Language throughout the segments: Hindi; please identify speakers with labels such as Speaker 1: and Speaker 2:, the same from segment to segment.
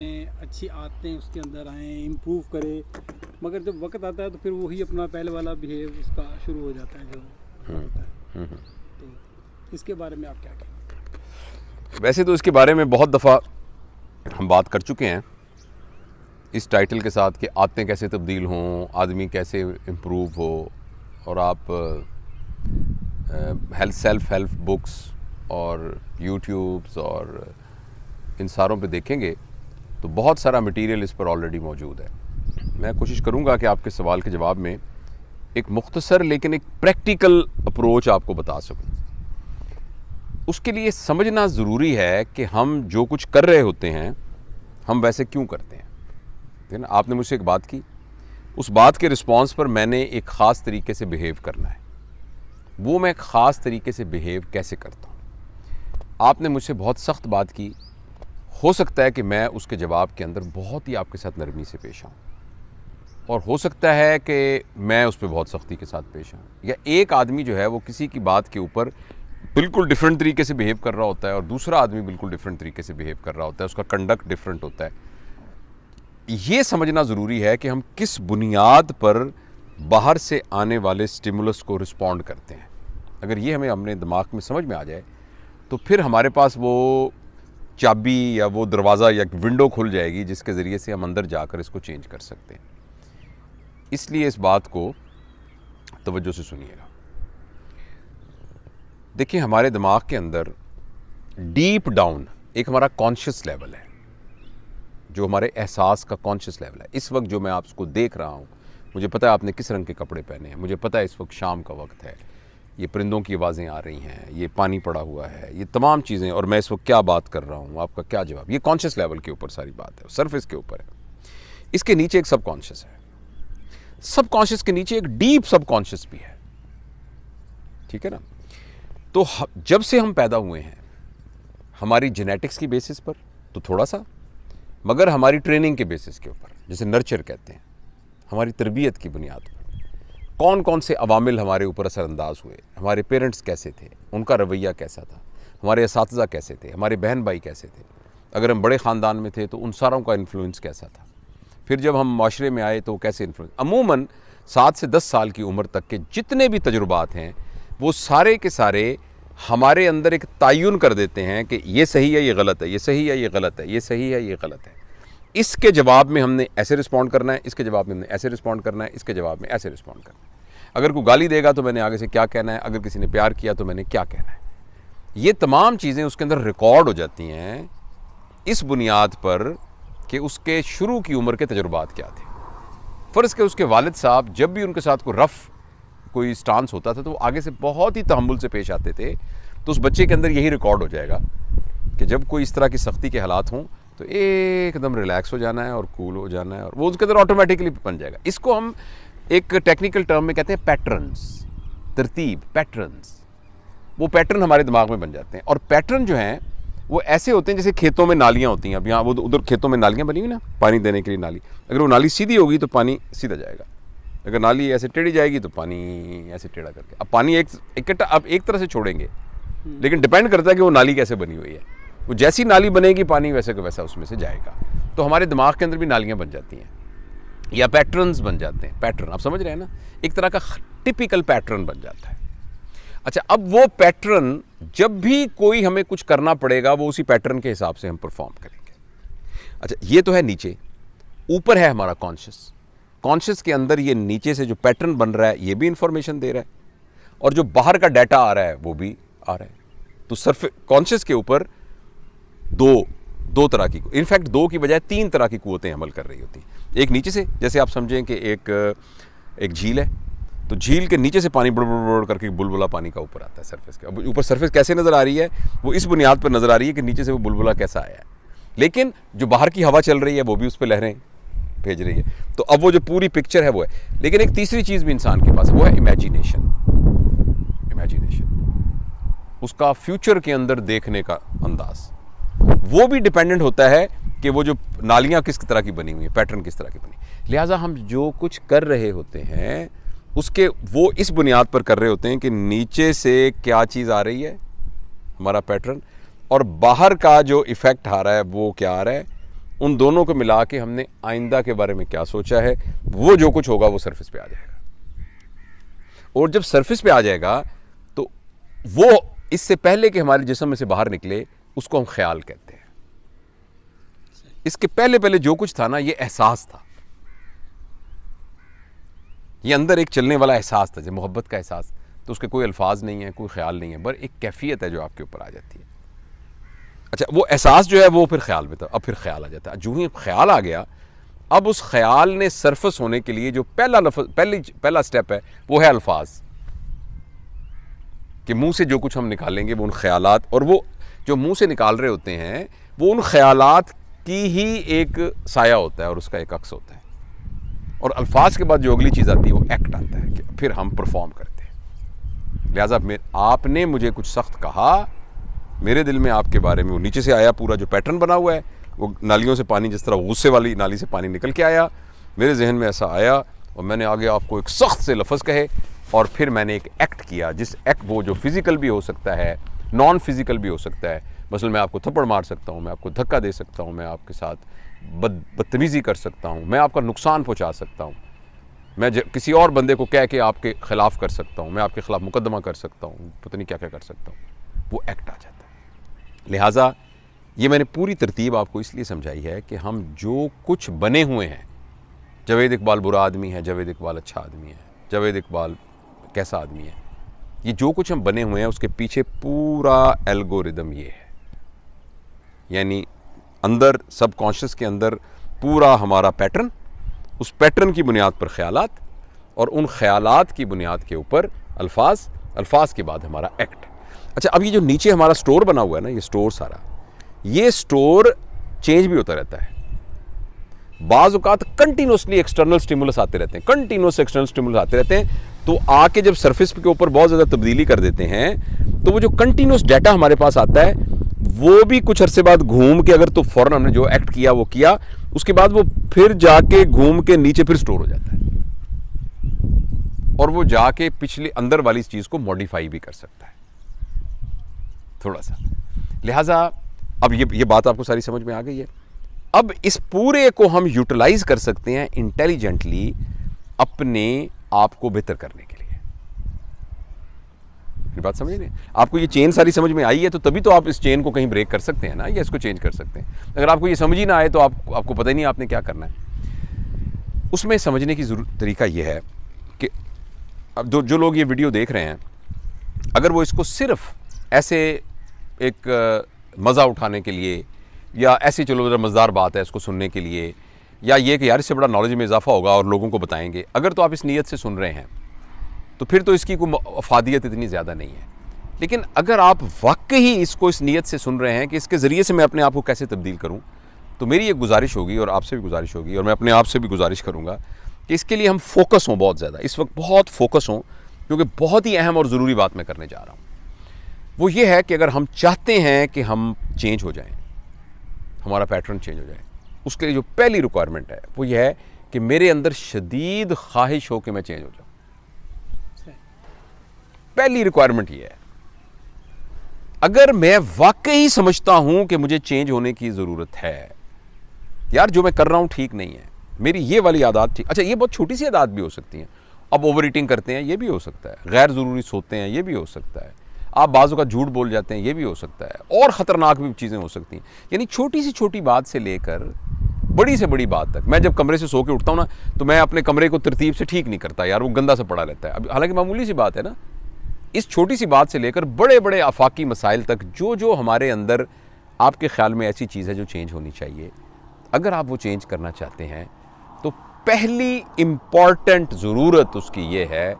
Speaker 1: अच्छी आदतें उसके अंदर आएँ, इम्प्रूव करे, मगर जब वक्त आता है तो फिर वही अपना पहले वाला बिहेव उसका शुरू हो जाता है जो अपना होता है। तो इसके बारे में आप क्या कहेंगे?
Speaker 2: वैसे तो इसके बारे में बहुत दफ़ा हम बात कर चुके हैं इस टाइटल के साथ कि आदतें कैसे तब्दील हों, आदमी कैसे इम्प्रूव हो। और आप सेल्फ हेल्प बुक्स और यूट्यूब्स और इन सारों पे देखेंगे तो बहुत सारा मटेरियल इस पर ऑलरेडी मौजूद है। मैं कोशिश करूंगा कि आपके सवाल के जवाब में एक मुख्तसर लेकिन एक प्रैक्टिकल अप्रोच आपको बता सकूं। उसके लिए समझना ज़रूरी है कि हम जो कुछ कर रहे होते हैं हम वैसे क्यों करते हैं। ठीक है ना, आपने मुझसे एक बात की, उस बात के रिस्पॉन्स पर मैंने एक ख़ास तरीके से बिहेव करना है। वो मैं एक ख़ास तरीके से बिहेव कैसे करता हूँ। आपने मुझसे बहुत सख्त बात की, हो सकता है कि मैं उसके जवाब के अंदर बहुत ही आपके साथ नरमी से पेश आऊँ, और हो सकता है कि मैं उस पर बहुत सख्ती के साथ पेश आऊँ। या एक आदमी जो है वो किसी की बात के ऊपर बिल्कुल डिफरेंट तरीके से बिहेव कर रहा होता है और दूसरा आदमी बिल्कुल डिफरेंट तरीके से बिहेव कर रहा होता है, उसका कंडक्ट डिफरेंट होता है। ये समझना ज़रूरी है कि हम किस बुनियाद पर बाहर से आने वाले स्टिमुलस को रिस्पॉन्ड करते हैं। अगर ये हमें अपने दिमाग में समझ में आ जाए तो फिर हमारे पास वो चाबी या वो दरवाज़ा या विंडो खुल जाएगी जिसके ज़रिए से हम अंदर जाकर इसको चेंज कर सकते हैं। इसलिए इस बात को तवज्जो से सुनिएगा। देखिए, हमारे दिमाग के अंदर डीप डाउन एक हमारा कॉन्शियस लेवल है, जो हमारे एहसास का कॉन्शियस लेवल है। इस वक्त जो मैं आपको देख रहा हूँ, मुझे पता है आपने किस रंग के कपड़े पहने हैं, मुझे पता है इस वक्त शाम का वक्त है, ये परिंदों की आवाज़ें आ रही हैं, ये पानी पड़ा हुआ है, ये तमाम चीज़ें, और मैं इस वक्त क्या बात कर रहा हूँ, आपका क्या जवाब। ये कॉन्शियस लेवल के ऊपर सारी बात है, सरफेस के ऊपर है। इसके नीचे एक सब कॉन्शियस है, सब कॉन्शियस के नीचे एक डीप सब कॉन्शियस भी है। ठीक है ना। तो जब से हम पैदा हुए हैं हमारी जेनेटिक्स की बेसिस पर तो थोड़ा सा, मगर हमारी ट्रेनिंग के बेसिस के ऊपर, जैसे नर्चर कहते हैं, हमारी तरबियत की बुनियाद पर कौन कौन से अवामिल हमारे ऊपर असरअंदाज हुए, हमारे पेरेंट्स कैसे थे, उनका रवैया कैसा था, हमारे असातिज़ा कैसे थे, हमारे बहन भाई कैसे थे, अगर हम बड़े ख़ानदान में थे तो उन सारों का इन्फ्लुएंस कैसा था, फिर जब हम माशरे में आए तो कैसे इन्फ्लुएंस। अमूमन 7 से 10 साल की उम्र तक के जितने भी तजुर्बात हैं वो सारे के सारे हमारे अंदर एक तयन कर देते हैं कि ये सही है, ये गलत है, ये सही है, ये गलत है, ये सही है, ये गलत है। इसके जवाब में हमने ऐसे रिस्पॉन्ड करना है, इसके जवाब में हमने ऐसे रिस्पॉन्ड करना है, इसके जवाब में ऐसे रिस्पॉन्ड करना है। अगर कोई गाली देगा तो मैंने आगे से क्या कहना है, अगर किसी ने प्यार किया तो मैंने क्या कहना है। ये तमाम चीज़ें उसके अंदर रिकॉर्ड हो जाती हैं इस बुनियाद पर कि उसके शुरू की उम्र के तजुर्बात क्या थे। फ़र्ज़ के उसके वालिद साहब जब भी उनके साथ कोई रफ़ कोई स्टांस होता था तो वो आगे से बहुत ही तहम्मुल से पेश आते थे, तो उस बच्चे के अंदर यही रिकॉर्ड हो जाएगा कि जब कोई इस तरह की सख्ती के हालात हों तो एकदम रिलैक्स हो जाना है और कूल हो जाना है, और वो उसके अंदर ऑटोमेटिकली बन जाएगा। इसको हम एक टेक्निकल टर्म में कहते हैं पैटर्न्स, तरतीब, पैटर्न्स। वो पैटर्न हमारे दिमाग में बन जाते हैं, और पैटर्न जो हैं वो ऐसे होते हैं जैसे खेतों में नालियाँ होती हैं। अब यहाँ वो उधर खेतों में नालियाँ बनी हुई ना, पानी देने के लिए नाली, अगर वो नाली सीधी होगी तो पानी सीधा जाएगा, अगर नाली ऐसे टेढ़ी जाएगी तो पानी ऐसे टेढ़ा करके। अब पानी इकट्ठा आप एक तरह से छोड़ेंगे, लेकिन डिपेंड करता है कि वो नाली कैसे बनी हुई है। वो जैसी नाली बनेगी पानी वैसे का वैसा उसमें से जाएगा। तो हमारे दिमाग के अंदर भी नालियाँ बन जाती हैं या पैटर्न्स बन जाते हैं। पैटर्न आप समझ रहे हैं ना, एक तरह का टिपिकल पैटर्न बन जाता है। अच्छा, अब वो पैटर्न जब भी कोई हमें कुछ करना पड़ेगा वो उसी पैटर्न के हिसाब से हम परफॉर्म करेंगे। अच्छा, ये तो है नीचे। ऊपर है हमारा कॉन्शियस। कॉन्शियस के अंदर ये नीचे से जो पैटर्न बन रहा है ये भी इंफॉर्मेशन दे रहा है, और जो बाहर का डाटा आ रहा है वो भी आ रहा है। तो सिर्फ कॉन्शियस के ऊपर दो तरह की, इनफैक्ट 2 की बजाय 3 तरह की कुव्वतें अमल कर रही होती हैं। एक नीचे से, जैसे आप समझें कि एक झील है, तो झील के नीचे से पानी बुड़ करके बुलबुला पानी का ऊपर आता है सरफेस के। अब ऊपर सरफेस कैसे नज़र आ रही है, वो इस बुनियाद पर नज़र आ रही है कि नीचे से वो बुलबुला कैसा आया है। लेकिन जो बाहर की हवा चल रही है वो भी उस पर लहरें भेज रही है। तो अब वो जो पूरी पिक्चर है वो है। लेकिन एक तीसरी चीज़ भी इंसान के पास है, वो है इमेजिनेशन। उसका फ्यूचर के अंदर देखने का अंदाज, वो भी डिपेंडेंट होता है कि वो जो नालियाँ किस तरह की बनी हुई है, पैटर्न किस तरह की बनी। लिहाजा हम जो कुछ कर रहे होते हैं उसके वो इस बुनियाद पर कर रहे होते हैं कि नीचे से क्या चीज़ आ रही है, हमारा पैटर्न, और बाहर का जो इफ़ेक्ट आ रहा है वो क्या आ रहा है, उन दोनों को मिला के हमने आइंदा के बारे में क्या सोचा है, वो जो कुछ होगा वो सरफेस पे आ जाएगा। और जब सरफेस पे आ जाएगा तो वो इससे पहले कि हमारे जिस्म में से बाहर निकले उसको हम ख्याल कहते हैं। इसके पहले पहले जो कुछ था ना, ये एहसास था, ये अंदर एक चलने वाला एहसास था, जब मोहब्बत का एहसास। तो उसके कोई अल्फाज नहीं है, कोई ख्याल नहीं है, पर एक कैफियत है जो आपके ऊपर आ जाती है। अच्छा, वो एहसास जो है वो फिर ख्याल में था, अब फिर ख्याल आ जाता है। जो ही ख्याल आ गया, अब उस ख्याल ने सरफेस होने के लिए जो पहला स्टेप है वो है अल्फाज, कि मुंह से जो कुछ हम निकालेंगे वो उन ख्यालात, और वो जो मुंह से निकाल रहे होते हैं वो उन ख्यालात की ही एक साया होता है और उसका एक अक्स होता है। और अल्फाज के बाद जो अगली चीज़ आती है वो एक्ट आता है, कि फिर हम परफॉर्म करते हैं। लिहाजा आपने मुझे कुछ सख्त कहा, मेरे दिल में आपके बारे में वो नीचे से आया, पूरा जो पैटर्न बना हुआ है, वो नालियों से पानी, जिस तरह गुस्से वाली नाली से पानी निकल के आया, मेरे जहन में ऐसा आया और मैंने आगे आपको एक सख्त से लफ्ज़ कहे और फिर मैंने एक एक्ट किया, जिस एक्ट वो जो फिज़िकल भी हो सकता है, नॉन फिज़िकल भी हो सकता है। मसलन मैं आपको थप्पड़ मार सकता हूँ, मैं आपको धक्का दे सकता हूँ, मैं आपके साथ बदतमीज़ी कर सकता हूँ, मैं आपका नुकसान पहुँचा सकता हूँ, मैं किसी और बंदे को कह के आपके ख़िलाफ़ कर सकता हूँ, मैं आपके ख़िलाफ़ मुकदमा कर सकता हूँ, पता नहीं क्या क्या कर सकता हूँ। वो एक्ट आ जाता है। लिहाजा ये मैंने पूरी तरतीब आपको इसलिए समझाई है कि हम जो कुछ बने हुए हैं, जावेद इकबाल बुरा आदमी है, जावेद इकबाल अच्छा आदमी है, जावेद इकबाल कैसा आदमी है, ये जो कुछ हम बने हुए हैं उसके पीछे पूरा एल्गोरिदम ये है। यानी अंदर सबकॉन्शियस के अंदर पूरा हमारा पैटर्न, उस पैटर्न की बुनियाद पर ख्यालात, और उन ख्यालात की बुनियाद के ऊपर अल्फाज, अल्फाज के बाद हमारा एक्ट। अच्छा, अब ये जो नीचे हमारा स्टोर बना हुआ है ना, ये स्टोर सारा, ये स्टोर चेंज भी होता रहता है। बाज़ औक़ात कंटिन्यूसली एक्सटर्नल स्टिमुलस आते रहते हैं, कंटिन्यूस एक्सटर्नल स्टिमुलस आते रहते हैं, तो आके जब सरफेस के ऊपर बहुत ज़्यादा तब्दीली कर देते हैं, तो वो जो कंटिन्यूस डाटा हमारे पास आता है वो भी कुछ अरसे बाद घूम के, अगर तो फ़ौरन हमने जो एक्ट किया वो किया, उसके बाद वो फिर जाके घूम के नीचे फिर स्टोर हो जाता है, और वो जाके पिछले अंदर वाली चीज़ को मॉडिफाई भी कर सकता है थोड़ा सा। लिहाजा अब ये बात आपको सारी समझ में आ गई है। अब इस पूरे को हम यूटिलाइज कर सकते हैं इंटेलिजेंटली अपने आप को बेहतर करने के लिए। ये बात समझ नहीं, आपको ये चेन सारी समझ में आई है, तो तभी तो आप इस चेन को कहीं ब्रेक कर सकते हैं ना, या इसको चेंज कर सकते हैं। अगर आपको ये समझ ही ना आए तो आपको पता ही नहीं आपने क्या करना है। उसमें समझने की तरीका ये है कि अब जो लोग ये वीडियो देख रहे हैं, अगर वो इसको सिर्फ ऐसे एक मज़ा उठाने के लिए, या ऐसी चलो ज़रा मज़ेदार बात है इसको सुनने के लिए, या ये कि यार इससे बड़ा नॉलेज में इजाफा होगा और लोगों को बताएंगे, अगर तो आप इस नीयत से सुन रहे हैं तो फिर तो इसकी कोई अफादियत इतनी ज़्यादा नहीं है। लेकिन अगर आप वाकई इसको इस नीयत से सुन रहे हैं कि इसके ज़रिए से मैं अपने आप को कैसे तब्दील करूं, तो मेरी एक गुजारिश होगी, और आपसे भी गुजारिश होगी, और मैं अपने आप से भी गुजारिश करूंगा कि इसके लिए हम फोकस हों बहुत ज़्यादा, इस वक्त बहुत फोकस हों, क्योंकि बहुत ही अहम और ज़रूरी बात मैं करने जा रहा हूँ। वो ये है कि अगर हम चाहते हैं कि हम चेंज हो जाएं, हमारा पैटर्न चेंज हो जाए, उसके लिए जो पहली रिक्वायरमेंट है वो ये है कि मेरे अंदर शदीद ख्वाहिश हो कि मैं चेंज हो जाऊं। पहली रिक्वायरमेंट ये है। अगर मैं वाकई समझता हूं कि मुझे चेंज होने की ज़रूरत है, यार जो मैं कर रहा हूं ठीक नहीं है, मेरी ये वाली आदत ठीक, अच्छा ये बहुत छोटी सी आदत भी हो सकती है, अब ओवर ईटिंग करते हैं ये भी हो सकता है, गैर ज़रूरी सोते हैं ये भी हो सकता है, आप बाज़ों का झूठ बोल जाते हैं ये भी हो सकता है, और ख़तरनाक भी चीज़ें हो सकती हैं। यानी छोटी सी छोटी बात से लेकर बड़ी से बड़ी बात तक। मैं जब कमरे से सो के उठता हूँ ना, तो मैं अपने कमरे को तरतीब से ठीक नहीं करता, यार वो गंदा सा पड़ा रहता है। अब हालांकि मामूली सी बात है ना, इस छोटी सी बात से लेकर बड़े बड़े आफाकी मसाइल तक जो हमारे अंदर आपके ख्याल में ऐसी चीज़ है जो चेंज होनी चाहिए, अगर आप वो चेंज करना चाहते हैं तो पहली इम्पॉर्टेंट ज़रूरत उसकी ये है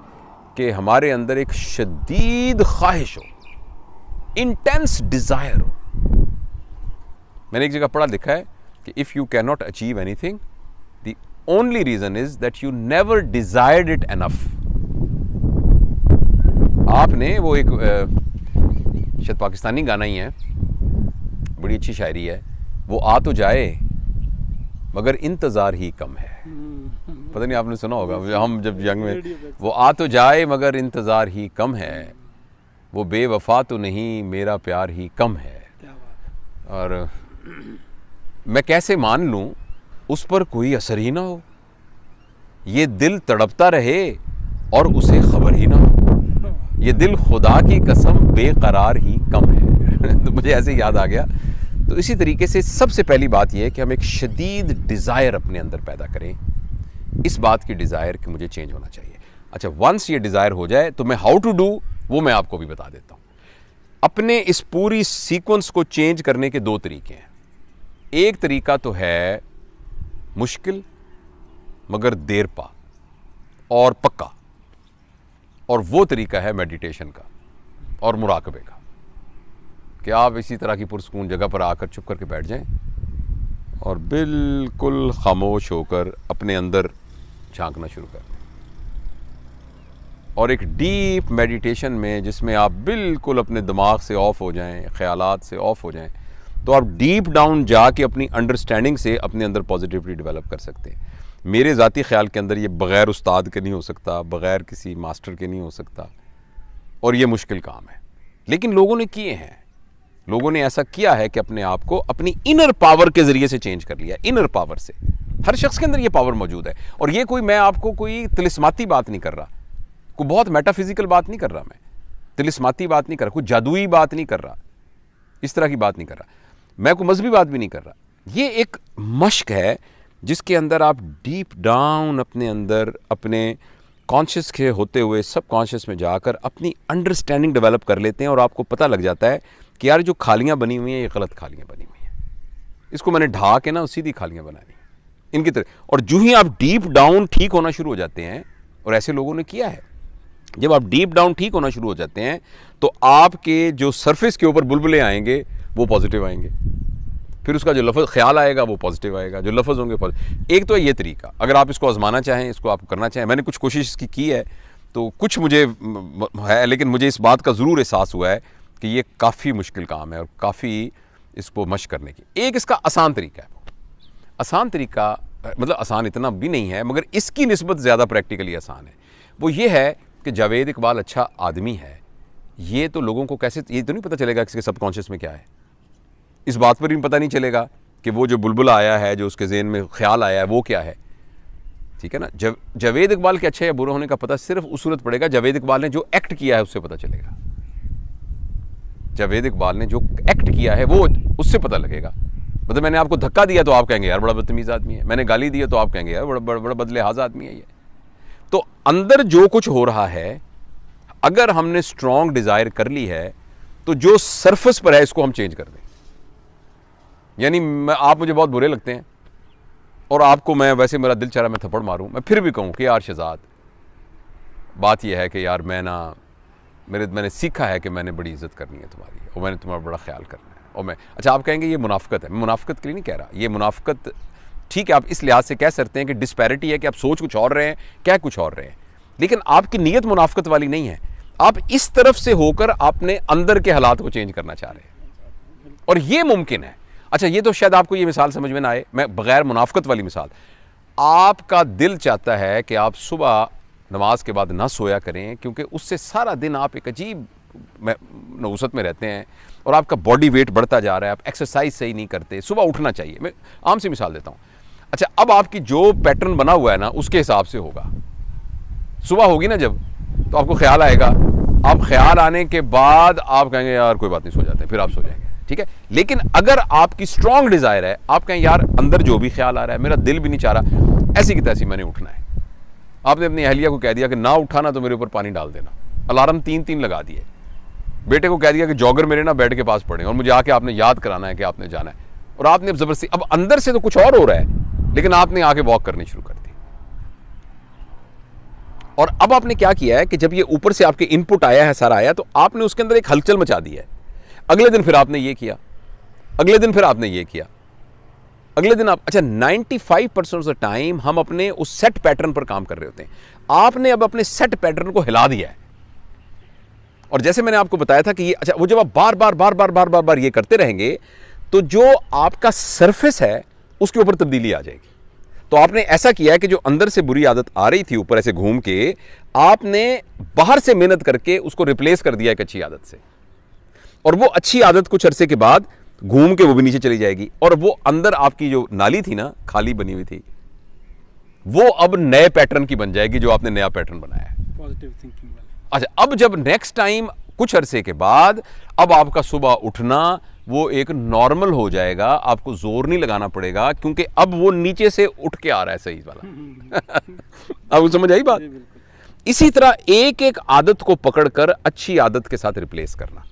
Speaker 2: कि हमारे अंदर एक शदीद ख्वाहिश हो, इंटेंस डिज़ायर हो। मैंने एक जगह पढ़ा लिखा है कि if you can not achieve anything, the only reason is that you never desired it enough. आपने वो एक शायद पाकिस्तानी गाना ही है, बड़ी अच्छी शायरी है, वो आ तो जाए मगर इंतज़ार ही कम है। पता नहीं आपने सुना होगा, हम जब यंग में, वो आ तो जाए मगर इंतज़ार ही कम है, वो बेवफा तो नहीं मेरा प्यार ही कम है। और मैं कैसे मान लूं उस पर कोई असर ही ना हो, ये दिल तड़पता रहे और उसे खबर ही ना हो, ये दिल खुदा की कसम बेकरार ही कम है। तो मुझे ऐसे याद आ गया। तो इसी तरीके से सबसे पहली बात यह है कि हम एक शदीद डिज़ायर अपने अंदर पैदा करें, इस बात की डिज़ायर कि मुझे चेंज होना चाहिए। अच्छा, वंस ये डिज़ायर हो जाए तो मैं हाउ टू डू वो मैं आपको भी बता देता हूँ। अपने इस पूरी सीक्वेंस को चेंज करने के दो तरीके हैं। एक तरीका तो है मुश्किल मगर देर पा और पक्का, और वो तरीका है मेडिटेशन का और मुराकबे का, कि आप इसी तरह की पुरसकून जगह पर आकर चुप करके बैठ जाएं और बिल्कुल खामोश होकर अपने अंदर झांकना शुरू कर दें, और एक डीप मेडिटेशन में जिसमें आप बिल्कुल अपने दिमाग से ऑफ हो जाएं, ख्यालात से ऑफ हो जाएं, तो आप डीप डाउन जाके अपनी अंडरस्टैंडिंग से अपने अंदर पॉजिटिविटी डेवलप कर सकते हैं। मेरे ज़ाती ख्याल के अंदर ये बग़ैर उस्ताद के नहीं हो सकता, बग़ैर किसी मास्टर के नहीं हो सकता, और ये मुश्किल काम है, लेकिन लोगों ने किए हैं। लोगों ने ऐसा किया है कि अपने आप को अपनी इनर पावर के ज़रिए से चेंज कर लिया। इनर पावर से हर शख्स के अंदर ये पावर मौजूद है, और ये कोई, मैं आपको कोई तिलिस्माती बात नहीं कर रहा, कोई बहुत मेटाफिजिकल बात नहीं कर रहा, मैं तिलिस्माती बात नहीं कर रहा, कोई जादुई बात नहीं कर रहा, इस तरह की बात नहीं कर रहा, मैं कोई मजहबी बात भी नहीं कर रहा। ये एक मश्क है जिसके अंदर आप डीप डाउन अपने अंदर, अपने कॉन्शियस के होते हुए सब कॉन्शियस में जाकर अपनी अंडरस्टैंडिंग डेवलप कर लेते हैं, और आपको पता लग जाता है कि यार जो खालियाँ बनी हुई हैं ये गलत खालियाँ बनी हुई हैं, इसको मैंने ढा के ना सीधी खालियाँ बना दी इनकी तरह। और जो ही आप डीप डाउन ठीक होना शुरू हो जाते हैं, और ऐसे लोगों ने किया है, जब आप डीप डाउन ठीक होना शुरू हो जाते हैं तो आपके जो सरफेस के ऊपर बुलबुले आएंगे वो पॉजिटिव आएंगे, फिर उसका जो लफ्ज़ ख्याल आएगा वो पॉजिटिव आएगा, जो लफ्ज़ होंगे पॉजिटिव। एक तो ये तरीका, अगर आप इसको आजमाना चाहें, इसको आप करना चाहें, मैंने कुछ कोशिश इसकी की है, तो कुछ मुझे है, लेकिन मुझे इस बात का ज़रूर एहसास हुआ है कि ये काफ़ी मुश्किल काम है और काफ़ी इसको मश्क करने की। एक इसका आसान तरीका है, आसान तरीका मतलब आसान इतना भी नहीं है मगर इसकी निस्बत ज़्यादा प्रैक्टिकली आसान है। वो ये है कि जावेद इकबाल अच्छा आदमी है, ये तो लोगों को कैसे, ये तो नहीं पता चलेगा किसी के सबकॉन्शियस में क्या है, इस बात पर भी पता नहीं चलेगा कि वो जो बुलबुला आया है, जो उसके ज़हन में ख्याल आया है, वो क्या है। ठीक है ना। जावेद इकबाल के अच्छे या बुरे होने का पता सिर्फ उस सूरत पड़ेगा जावेद इकबाल ने जो एक्ट किया है उससे पता चलेगा। जावेद इकबाल ने जो एक्ट किया है वो उससे पता लगेगा। मतलब मैंने आपको धक्का दिया तो आप कहेंगे यार बड़ा बदतमीज़ आदमी है, मैंने गाली दी तो आप कहेंगे यार बड़ा बदलेहाज आदमी है ये। तो अंदर जो कुछ हो रहा है, अगर हमने स्ट्रॉन्ग डिज़ायर कर ली है तो जो सरफेस पर है इसको हम चेंज कर दें। यानी आप मुझे बहुत बुरे लगते हैं और आपको मैं वैसे मेरा दिल चाह रहा मैं थप्पड़ मारूं, मैं फिर भी कहूं कि यार शहजाद, बात यह है कि यार मैंने सीखा है कि मैंने बड़ी इज्जत करनी है तुम्हारी और मैंने तुम्हारा बड़ा ख्याल करना है। और मैं अच्छा, आप कहेंगे ये मुनाफिकत है, मैं मुनाफिकत के लिए नहीं कह रहा, ये मुनाफिकत ठीक है आप इस लिहाज से कह सकते हैं कि डिस्पैरिटी है कि आप सोच कुछ और रहे हैं, कह कुछ और रहे हैं, लेकिन आपकी नीयत मुनाफिकत वाली नहीं है। आप इस तरफ से होकर अपने अंदर के हालात को चेंज करना चाह रहे हैं और ये मुमकिन है। अच्छा, ये तो शायद आपको ये मिसाल समझ में ना आए, मैं बगैर मुनाफिकत वाली मिसाल, आपका दिल चाहता है कि आप सुबह नमाज के बाद ना सोया करें क्योंकि उससे सारा दिन आप एक अजीब नौसत में रहते हैं और आपका बॉडी वेट बढ़ता जा रहा है, आप एक्सरसाइज सही नहीं करते, सुबह उठना चाहिए। मैं आम सी मिसाल देता हूँ। अच्छा, अब आपकी जो पैटर्न बना हुआ है ना उसके हिसाब से होगा। सुबह होगी ना जब, तो आपको ख्याल आएगा, आप ख्याल आने के बाद आप कहेंगे यार कोई बात नहीं, सो जाते हैं, फिर आप सो जाएंगे। ठीक है, लेकिन अगर आपकी स्ट्रॉन्ग डिजायर है, आप कहें यार अंदर जो भी ख्याल आ रहा है, मेरा दिल भी नहीं चाह रहा, ऐसी की तैसी मैंने उठना है। आपने अपनी अहलिया को कह दिया कि ना उठाना तो मेरे ऊपर पानी डाल देना, अलार्म 3-3 लगा दिए, बेटे को कह दिया कि जॉगर मेरे ना बेड के पास पड़े और मुझे आके आपने याद कराना है कि आपने जाना है, और आपने अब जबरदस्ती, अब अंदर से तो कुछ और हो रहा है लेकिन आपने आके वॉक करनी शुरू कर दी। और अब आपने क्या किया है कि जब ये ऊपर से आपके इनपुट आया है, सारा आया, तो आपने उसके अंदर एक हलचल मचा दी है। अगले दिन फिर आपने ये किया, अगले दिन फिर आपने ये किया, अगले दिन आप, अच्छा 95% ऑफ द टाइम हम अपने उस सेट पैटर्न पर काम कर रहे होते हैं। आपने अब अपने सेट पैटर्न को हिला दिया है। और जैसे मैंने आपको बताया था कि ये, अच्छा वो जब आप बार बार ये करते रहेंगे तो जो आपका सरफेस है उसके ऊपर तब्दीली आ जाएगी। तो आपने ऐसा किया है कि जो अंदर से बुरी आदत आ रही थी ऊपर ऐसे घूम के, आपने बाहर से मेहनत करके उसको रिप्लेस कर दिया एक अच्छी आदत से, और वो अच्छी आदत कुछ अरसे के बाद घूम के वो भी नीचे चली जाएगी, और वो अंदर आपकी जो नाली थी ना, खाली बनी हुई थी, वो अब नए पैटर्न की बन जाएगी जो आपने नया पैटर्न बनाया है।
Speaker 1: पॉजिटिव थिंकिंग वाला।
Speaker 2: अच्छा, अब जब नेक्स्ट टाइम कुछ अरसे के बाद अब आपका सुबह उठना वो एक नॉर्मल हो जाएगा, आपको जोर नहीं लगाना पड़ेगा, क्योंकि अब वो नीचे से उठ के आ रहा है सही वाला। आपको समझ आई बात? इसी तरह एक एक आदत को पकड़कर अच्छी आदत के साथ रिप्लेस करना।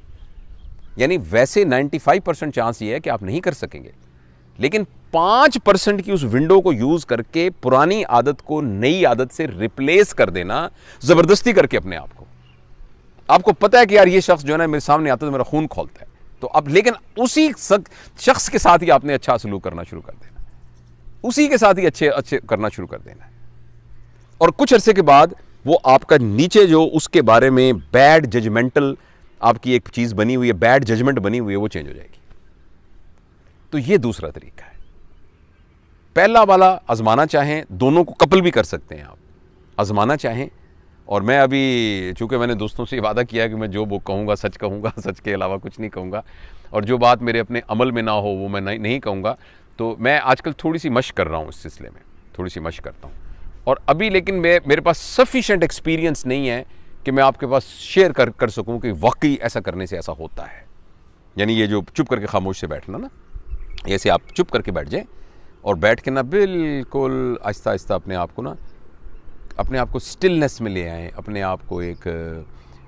Speaker 2: यानी वैसे 95% चांस ये है कि आप नहीं कर सकेंगे, लेकिन 5% की उस विंडो को यूज करके पुरानी आदत को नई आदत से रिप्लेस कर देना, जबरदस्ती करके अपने आप को। आपको पता है कि यार ये शख्स जो है ना मेरे सामने आता है तो मेरा खून खोलता है, तो अब लेकिन उसी शख्स के साथ ही आपने अच्छा सलूक करना शुरू कर देना, उसी के साथ ही अच्छे करना शुरू कर देना है। और कुछ अरसे के बाद वो आपका नीचे जो उसके बारे में बैड जजमेंटल आपकी एक चीज बनी हुई है, बैड जजमेंट बनी हुई है, वो चेंज हो जाएगी। तो ये दूसरा तरीका है। पहला वाला आजमाना चाहें, दोनों को कपल भी कर सकते हैं आप, आजमाना चाहें। और मैं अभी चूंकि मैंने दोस्तों से वादा किया है कि मैं जो वो कहूँगा सच कहूँगा, सच के अलावा कुछ नहीं कहूँगा, और जो बात मेरे अपने अमल में ना हो वो मैं नहीं कहूँगा। तो मैं आजकल थोड़ी सी मशक कर रहा हूँ इस सिलसिले में, थोड़ी सी मशक करता हूँ। और अभी लेकिन मेरे पास सफिशिएंट एक्सपीरियंस नहीं है कि मैं आपके पास शेयर कर सकूँ कि वाकई ऐसा करने से ऐसा होता है। यानी ये जो चुप करके खामोश से बैठना ना, ऐसे आप चुप करके बैठ जाएं और बैठ के ना बिल्कुल आहिस्ता आहिस्ता अपने आप को स्टिलनेस में ले आएँ, अपने आप को एक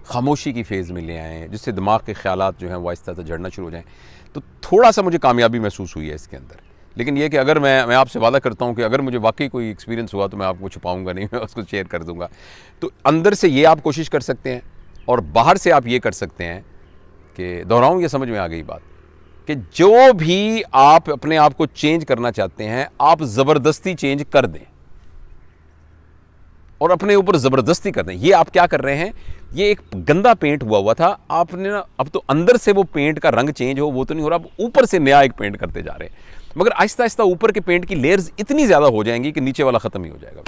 Speaker 2: खामोशी की फेज़ में ले आएँ, जिससे दिमाग के ख्यालात जो हैं वो आहिस्ता आहिस्ता जड़ना शुरू हो जाएँ। तो थोड़ा सा मुझे कामयाबी महसूस हुई है इसके अंदर। लेकिन ये कि अगर मैं आपसे वादा करता हूँ कि अगर मुझे वाकई कोई एक्सपीरियंस हुआ तो मैं आपको छुपाऊंगा नहीं, मैं उसको शेयर कर दूंगा। तो अंदर से ये आप कोशिश कर सकते हैं, और बाहर से आप ये कर सकते हैं कि दोहराऊँ, ये समझ में आ गई बात, कि जो भी आप अपने आप को चेंज करना चाहते हैं आप ज़बरदस्ती चेंज कर दें, और अपने ऊपर ज़बरदस्ती कर दें। ये आप क्या कर रहे हैं, ये एक गंदा पेंट हुआ था, आपने ना अब तो अंदर से वो पेंट का रंग चेंज हो वो तो नहीं हो रहा, आप ऊपर से नया एक पेंट करते जा रहे हैं। मगर आहिस्ता आहिस्ता ऊपर के पेंट की लेयर्स इतनी ज़्यादा हो जाएंगी कि नीचे वाला ख़त्म ही हो जाएगा।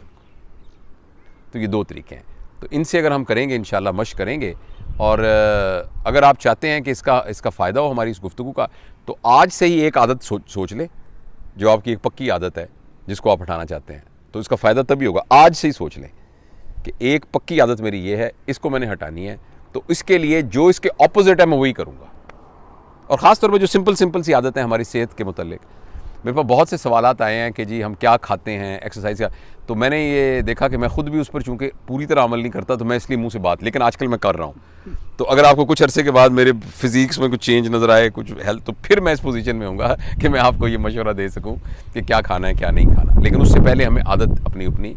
Speaker 2: तो ये दो तरीके हैं, तो इनसे अगर हम करेंगे इंशाल्लाह, मशक करेंगे, और अगर आप चाहते हैं कि इसका फ़ायदा हो हमारी इस गुफ्तगू का, तो आज से ही एक आदत सोच लें जो आपकी एक पक्की आदत है जिसको आप हटाना चाहते हैं। तो इसका फ़ायदा तभी होगा, आज से ही सोच लें कि एक पक्की आदत मेरी ये है, इसको मैंने हटानी है, तो इसके लिए जो इसके ऑपोजिट है मैं वही करूँगा। और ख़ास तौर पर जो सिंपल सी आदत है हमारी सेहत के मुतल्लिक, मेरे पास बहुत से सवालात आए हैं कि जी हम क्या खाते हैं, एक्सरसाइज का, तो मैंने ये देखा कि मैं खुद भी उस पर चूँकि पूरी तरह अमल नहीं करता, तो मैं इसलिए मुंह से बात, लेकिन आजकल मैं कर रहा हूँ। तो अगर आपको कुछ अरसे के बाद मेरे फिजिक्स में कुछ चेंज नज़र आए, कुछ हेल्थ, तो फिर मैं इस पोजीशन में होऊंगा कि मैं आपको ये मशवरा दे सकूँ कि क्या खाना है क्या नहीं खाना। लेकिन उससे पहले हमें आदत अपनी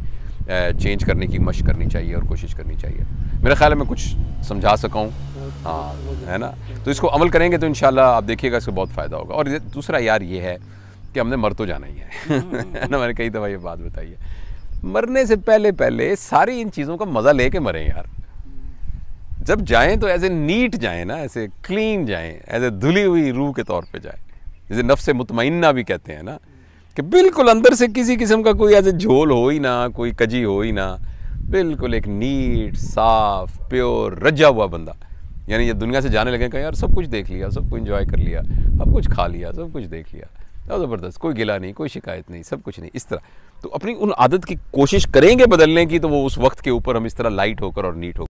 Speaker 2: चेंज करने की मशक करनी चाहिए और कोशिश करनी चाहिए। मेरा ख्याल है मैं कुछ समझा सका हूँ, हाँ, है ना। तो इसको अमल करेंगे तो इंशाल्लाह आप देखिएगा इसको बहुत फ़ायदा होगा। और दूसरा यार ये है कि हमने मर तो जाना ही है ना, मैंने कई दफ़ा ये बात बताई है, मरने से पहले सारी इन चीज़ों का मज़ा लेके मरें यार। जब जाएं तो ऐसे नीट जाएं ना, ऐसे क्लीन जाएं, ऐसे धुली हुई रूह के तौर पे जाएं, जैसे नफ्स मुतमइन्ना भी कहते हैं ना, कि बिल्कुल अंदर से किसी किस्म का कोई ऐसे झोल हो ही ना, कोई कजी हो ही ना, बिल्कुल एक नीट साफ प्योर रजा हुआ बंदा। यानी ये दुनिया से जाने लगे कि यार सब कुछ देख लिया, सब कुछ एंजॉय कर लिया, सब कुछ खा लिया, सब कुछ देख लिया, ज़बरदस्त, कोई गिला नहीं, कोई शिकायत नहीं, सब कुछ नहीं, इस तरह। तो अपनी उन आदत की कोशिश करेंगे बदलने की, तो वो उस वक्त के ऊपर हम इस तरह लाइट होकर और नीट होकर